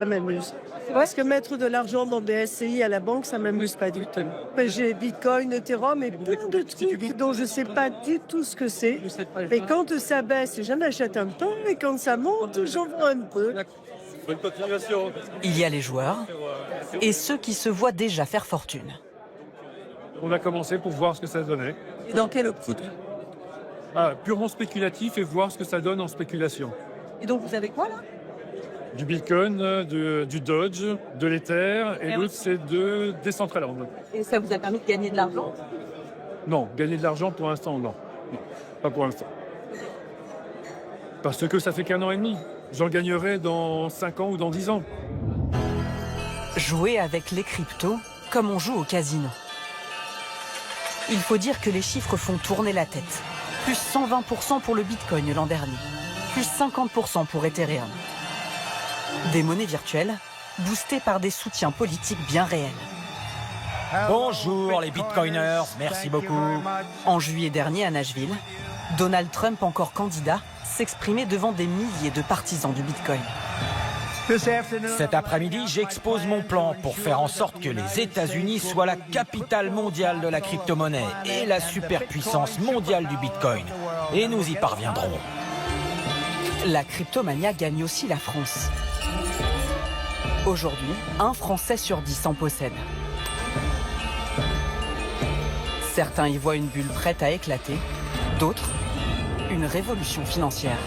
Ça m'amuse. Parce que mettre de l'argent dans des SCI à la banque, ça m'amuse pas du tout. Mais j'ai Bitcoin, Ethereum et plein de trucs dont je sais pas du tout ce que c'est. Mais quand ça baisse, j'en achète un peu, et quand ça monte, j'en vends un peu. Bonne continuation. Il y a les joueurs et ceux qui se voient déjà faire fortune. On a commencé pour voir ce que ça donnait. Et dans quelle optique? Purement spéculatif et voir ce que ça donne en spéculation. Et donc vous avez quoi là? Du Bitcoin, du Dodge, de l'Ether et l'autre c'est de Decentraland. Et ça vous a permis de gagner de l'argent? Non, gagner de l'argent pour l'instant, non. Non, pas pour l'instant. Parce que ça fait qu'1 an et demi. J'en gagnerai dans 5 ans ou dans 10 ans. Jouer avec les cryptos comme on joue au casino. Il faut dire que les chiffres font tourner la tête. Plus 120% pour le Bitcoin l'an dernier. Plus 50% pour Ethereum. Des monnaies virtuelles boostées par des soutiens politiques bien réels. Bonjour les bitcoiners, merci beaucoup. En juillet dernier à Nashville, Donald Trump, encore candidat, s'exprimait devant des milliers de partisans du Bitcoin. Cet après-midi, j'expose mon plan pour faire en sorte que les États-Unis soient la capitale mondiale de la crypto-monnaie et la superpuissance mondiale du Bitcoin. Et nous y parviendrons. La cryptomania gagne aussi la France. Aujourd'hui, 1 Français sur 10 en possède. Certains y voient une bulle prête à éclater, d'autres, une révolution financière.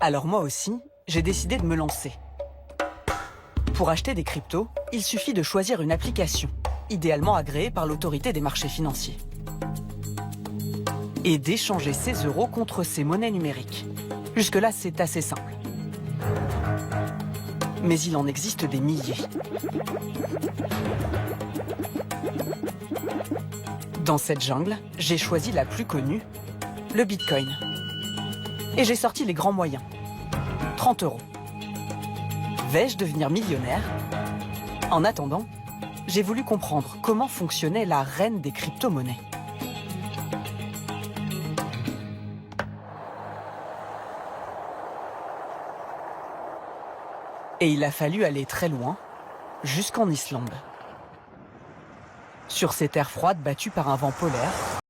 Alors moi aussi, j'ai décidé de me lancer. Pour acheter des cryptos, il suffit de choisir une application, idéalement agréée par l'autorité des marchés financiers, et d'échanger ses euros contre ses monnaies numériques. Jusque-là, c'est assez simple. Mais il en existe des milliers. Dans cette jungle, j'ai choisi la plus connue, le Bitcoin. Et j'ai sorti les grands moyens. 30 euros. Vais-je devenir millionnaire? En attendant, j'ai voulu comprendre comment fonctionnait la reine des crypto-monnaies. Et il a fallu aller très loin, jusqu'en Islande. Sur ces terres froides battues par un vent polaire,